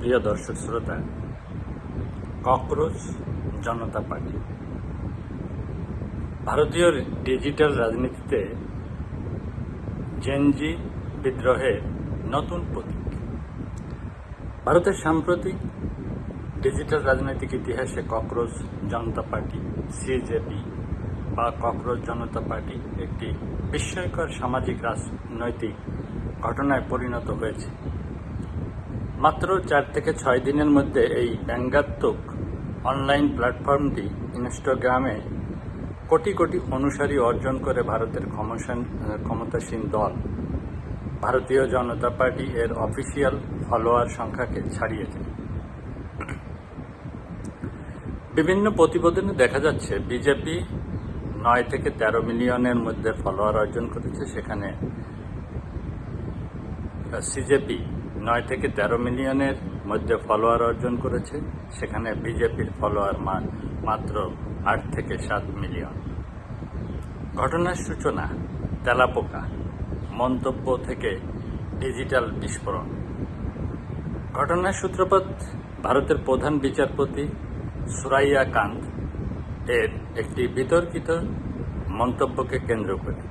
প্রিয় দর্শক শ্রোতা, ককরোচ জনতা পার্টি ভারতীয় ডিজিটাল রাজনীতিতে জেনজি বিদ্রোহের নতুন প্রতীক। ভারতের সাম্প্রতিক ডিজিটাল রাজনৈতিক ইতিহাসে ককরোচ জনতা পার্টি সিজেপি বা ককরোচ জনতা পার্টি একটি বিস্ময়কর সামাজিক রাজনৈতিক ঘটনায় পরিণত হয়েছে। মাত্র 4 থেকে 6 দিনের মধ্যে এই ব্যঙ্গাত্মক অনলাইন প্ল্যাটফর্মটি ইনস্টাগ্রামে কোটি কোটি অনুসারী অর্জন করে ভারতের ক্ষমতাসীন দল ভারতীয় জনতা পার্টি এর অফিসিয়াল ফলোয়ার সংখ্যাকে ছাড়িয়েছে। বিভিন্ন প্রতিবেদনে দেখা যাচ্ছে বিজেপি 9 থেকে 13 মিলিয়নের মধ্যে ফলোয়ার অর্জন করেছে, সেখানে সিজেপি 9 থেকে 13 মিলিয়নের মধ্যে ফলোয়ার অর্জন করেছে, সেখানে বিজেপির ফলোয়ার মাত্র 8 থেকে 7 মিলিয়ন। ঘটনার সূচনা তেলাপোকা মন্তব্য থেকে ডিজিটাল বিস্ফোরণ। ঘটনার সূত্রপাত ভারতের প্রধান বিচারপতি সুরাইয়া কান্ত এর একটি বিতর্কিত মন্তব্যকে কেন্দ্র করে।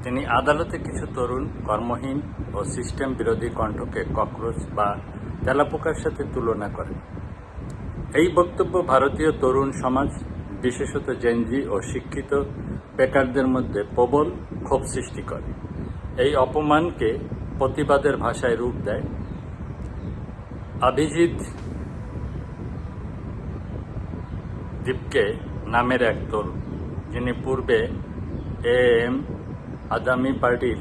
তিনি আদালতে কিছু তরুণ কর্মহীন ও সিস্টেম বিরোধী কণ্ঠকে ককরোচ বা তেলাপোকার সাথে তুলনা করেন। এই বক্তব্য ভারতীয় তরুণ সমাজ, বিশেষত জেনজি ও শিক্ষিত বেকারদের মধ্যে প্রবল ক্ষোভ সৃষ্টি করে। এই অপমানকে প্রতিবাদের ভাষায় রূপ দেয় অভিজিৎ দীপকে নামের এক তরুণ, যিনি পূর্বে এএম আদমি পার্টির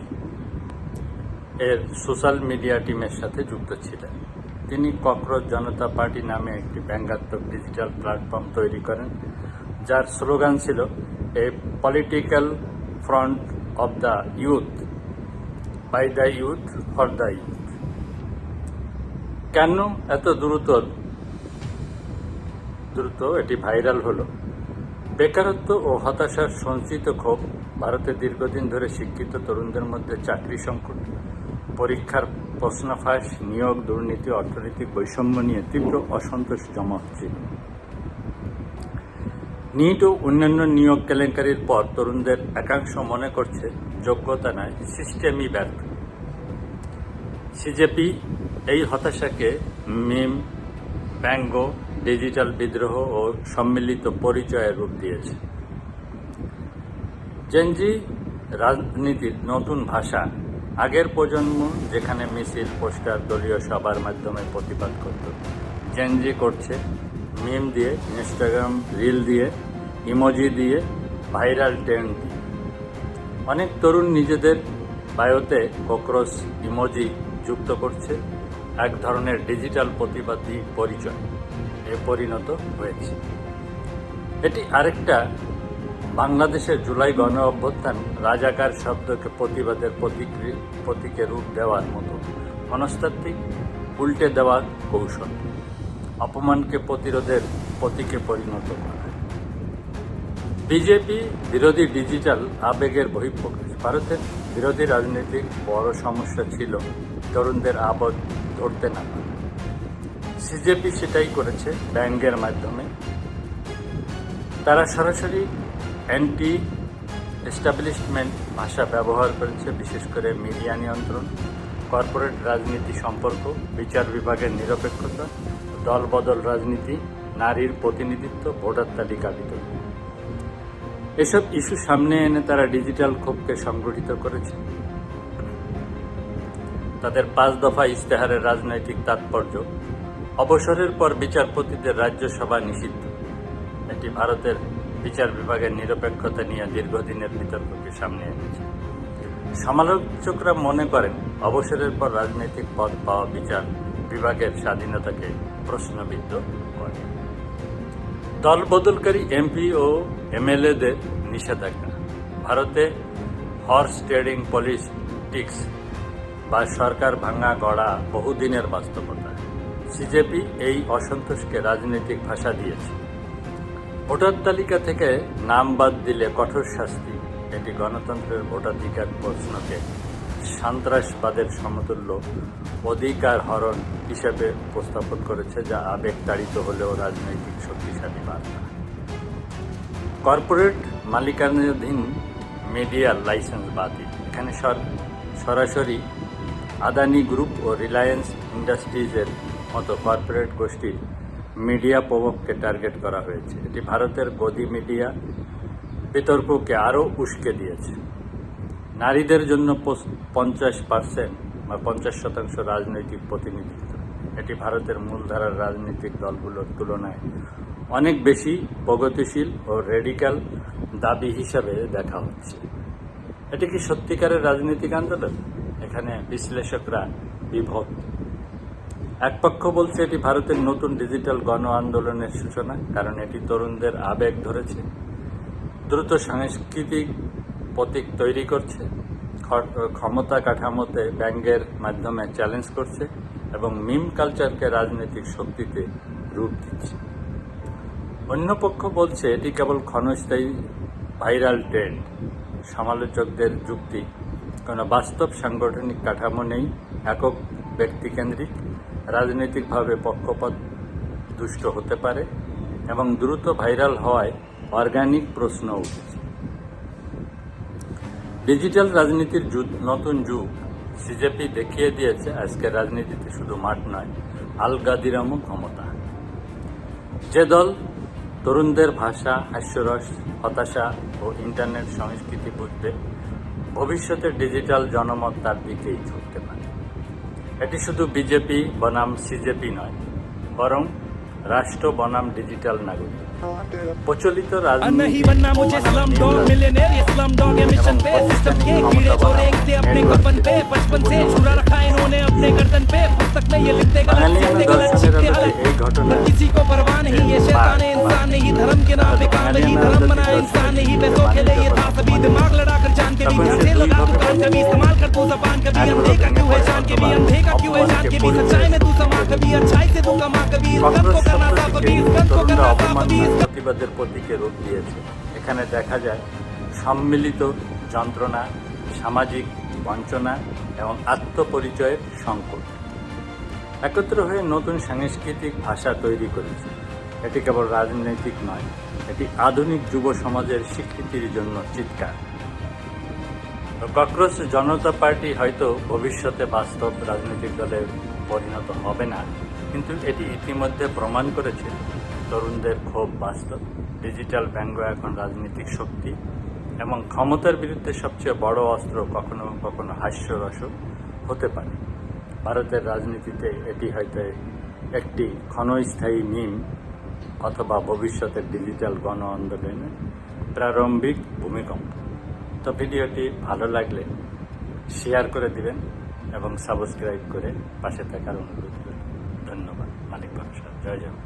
এর সোশ্যাল মিডিয়া টিমের সাথে যুক্ত ছিলেন। তিনি ককরোচ জনতা পার্টি নামে একটি ব্যঙ্গাত্মক ডিজিটাল প্ল্যাটফর্ম তৈরি করেন, যার স্লোগান ছিল a political front of the youth, by the youth, for the youth. কেন এত দ্রুত এটি ভাইরাল হলো? বেকারত্ব ও হতাশার সঞ্চিত ক্ষোভ, ভারতে দীর্ঘদিন ধরে শিক্ষিত তরুণদের মধ্যে চাকরি সংকট, পরীক্ষার প্রশ্ন ফাঁস, নিয়োগ দুর্নীতি, অর্থনৈতিক বৈষম্য নিয়ে তীব্র অসন্তোষ জমা হচ্ছিল। নিট ও অন্যান্য নিয়োগ কেলেঙ্কারির পর তরুণদের একাংশ মনে করছে যোগ্যতা নয়, সিস্টেমই ব্যর্থ। সিজেপি এই হতাশাকে মিম, ব্যঙ্গ, ডিজিটাল বিদ্রোহ ও সম্মিলিত পরিচয়ের রূপ দিয়েছে। জেনজি রাজনীতির নতুন ভাষা। আগের প্রজন্ম যেখানে মিছিল, পোস্টার, দলীয় সভার মাধ্যমে প্রতিবাদ করত, জেনজি করছে মিম দিয়ে, ইনস্টাগ্রাম রিল দিয়ে, ইমোজি দিয়ে, ভাইরাল ট্রেন্ড দিয়ে। অনেক তরুণ নিজেদের বায়োতে ককরোচ ইমোজি যুক্ত করছে, এক ধরনের ডিজিটাল প্রতিবাদী পরিচয় এ পরিণত হয়েছে। এটি আরেকটা বাংলাদেশের জুলাই গণ অভ্যুত্থান রাজাকার শব্দকে প্রতিবাদের প্রতীকে রূপ দেওয়ার মতো মনস্তাত্ত্বিক উল্টে দেওয়ার কৌশল, অপমানকে প্রতিরোধের প্রতীকে পরিণত করা। বিজেপি বিরোধী ডিজিটাল আবেগের বহিঃপ্রকাশ। ভারতের বিরোধী রাজনীতির বড় সমস্যা ছিল তরুণদের আবেগ ধরতে না পারা। সিজেপি সেটাই করেছে ব্যঙ্গের মাধ্যমে। তারা সরাসরি অ্যান্টি এস্টাবলিশমেন্ট ভাষা ব্যবহার করেছে, বিশেষ করে মিডিয়া নিয়ন্ত্রণ, কর্পোরেট রাজনীতি সম্পর্ক, বিচার বিভাগের নিরপেক্ষতা, দলবদল রাজনীতি, নারীর প্রতিনিধিত্ব, ভোটার তালিকা বিতরণ। এসব ইস্যু সামনে এনে তারা ডিজিটাল ক্ষোভকে সংগঠিত করেছে। তাদের 5 দফা ইশতেহারের রাজনৈতিক তাৎপর্য: অবসরের পর বিচারপতিদের রাজ্যসভা নিষিদ্ধ। এটি ভারতের বিচার বিভাগের নিরপেক্ষতা নিয়ে দীর্ঘদিনের বিতর্ককে সামনে এনেছে। সমালোচকরা মনে করেন অবসরের পর রাজনৈতিক পদ পাওয়া বিচার বিভাগের স্বাধীনতাকে প্রশ্নবিদ্ধ করে। দল বদলকারী এমপি ও এমএলএদের নিষেধাজ্ঞা। ভারতে হর্স ট্রেডিং পলিটিক্স বা সরকার ভাঙা গড়া বহুদিনের বাস্তবতা। সিজেপি এই অসন্তোষকে রাজনৈতিক ভাষা দিয়েছে। ভোটার তালিকা থেকে নাম বাদ দিলে কঠোর শাস্তি। এটি গণতন্ত্রের ভোটাধিকার প্রশ্নকে সন্ত্রাসবাদের সমতুল্য অধিকার হরণ হিসেবে উপস্থাপন করেছে, যা আবেগতাড়িত হলেও রাজনৈতিক শক্তিশালী বার্তা। কর্পোরেট মালিকানাধীন মিডিয়ার লাইসেন্স বাতিল। এখানে সরাসরি আদানি গ্রুপ ও রিলায়েন্স ইন্ডাস্ট্রিজের মতো কর্পোরেট গোষ্ঠীর মিডিয়া প্রভাবকে টার্গেট করা হয়েছে। এটি ভারতের গদি মিডিয়া বিতর্ককে আরও উস্কে দিয়েছে। নারীদের জন্য 50% বা 50% রাজনৈতিক প্রতিনিধিত্ব, এটি ভারতের মূলধারার রাজনৈতিক দলগুলোর তুলনায় অনেক বেশি প্রগতিশীল ও রেডিক্যাল দাবি হিসাবে দেখা হচ্ছে। এটি কি সত্যিকারের রাজনৈতিক আন্দোলন? এখানে বিশ্লেষকরা বিভক্ত। এক পক্ষ বলছে এটি ভারতের নতুন ডিজিটাল গণ আন্দোলনের সূচনা, কারণ এটি তরুণদের আবেগ ধরেছে, দ্রুত সাংস্কৃতিক প্রতীক তৈরি করছে, ক্ষমতা কাঠামোতে ব্যঙ্গের মাধ্যমে চ্যালেঞ্জ করছে এবং মিম কালচারকে রাজনৈতিক শক্তিতে রূপ দিচ্ছে। অন্য পক্ষ বলছে এটি কেবল ক্ষণস্থায়ী ভাইরাল ট্রেন্ড। সমালোচকদের যুক্তি, কোনো বাস্তব সাংগঠনিক কাঠামো নেই, একক ব্যক্তিকেন্দ্রিক, রাজনৈতিকভাবে পক্ষপাত দুষ্ট হতে পারে এবং দ্রুত ভাইরাল হওয়ায় অর্গানিক প্রশ্ন উঠেছে। ডিজিটাল রাজনীতির নতুন যুগ সিজেপি দেখিয়ে দিয়েছে আজকের রাজনীতিতে শুধু মাঠ নয়, আলগাদিরামও ক্ষমতা। যে দল তরুণদের ভাষা, হাস্যরস, হতাশা ও ইন্টারনেট সংস্কৃতি বুঝবে, ভবিষ্যতের ডিজিটাল জনমত তার দিকেই ঝুঁকতে পারে। এটি শুধু বিজেপি বনাম সিজেপি নয়, বরং রাষ্ট্র বনাম ডিজিটাল নাগরিক। প্রচলিত नहीं बनना मुझे स्लम डॉग मिलियनेयर, ये स्लम डॉग है मिशन पे, सिस्टम के कीड़े जो रेंगते अपने कफन पे, बचपन से छुरा रखा इन्होंने अपने गर्दन पे, पुस्तक में ये लिखते गलत सीखते गलत सीखते अलग, पर किसी को परवाह नहीं, ये शैतान है इंसान नहीं, धर्म के नाम पे काम नहीं, धर्म बनाया इंसान नहीं, पैसों के लिए ये था सभी, दिमाग लड़ा कर जान के भी ध्यान से लगा तू कान कभी, इस्तेमाल कर तू जबान कभी, अंधे का क्यों है जान के भी, अंधे का क्यों है जान के भी, सच्चाई में तू समा कभी, अच्छाई से तू कमा कभी, इस गम को करना था कभी, इस गम को करना था कभी, প্রতিবাদের প্রতীকে রূপ দিয়েছে। এখানে দেখা যায় সম্মিলিত যন্ত্রণা, সামাজিক বঞ্চনা এবং আত্মপরিচয়ের সংকট একত্র হয়ে নতুন সাংস্কৃতিক ভাষা তৈরি করেছে। এটি কেবল রাজনৈতিক নয়, এটি আধুনিক যুব সমাজের স্বীকৃতির জন্য চিৎকার। ককরোচ জনতা পার্টি হয়তো ভবিষ্যতে বাস্তব রাজনৈতিক দলে পরিণত হবে না, কিন্তু এটি ইতিমধ্যে প্রমাণ করেছে তরুণদের ক্ষোভ বাস্তব, ডিজিটাল ব্যঙ্গ এখন রাজনৈতিক শক্তি এবং ক্ষমতার বিরুদ্ধে সবচেয়ে বড় অস্ত্র কখনো কখনো হাস্যরসও হতে পারে। ভারতের রাজনীতিতে এটি হয়তো একটি ক্ষণস্থায়ী মিম অথবা ভবিষ্যতের ডিজিটাল গণ আন্দোলনের প্রারম্ভিক ভূমিকম্প। তো ভিডিওটি ভালো লাগলে শেয়ার করে দিবেন এবং সাবস্ক্রাইব করে পাশে থাকার অনুরোধ করি। ধন্যবাদ। মানিক বাদশাহ। জয় জয়।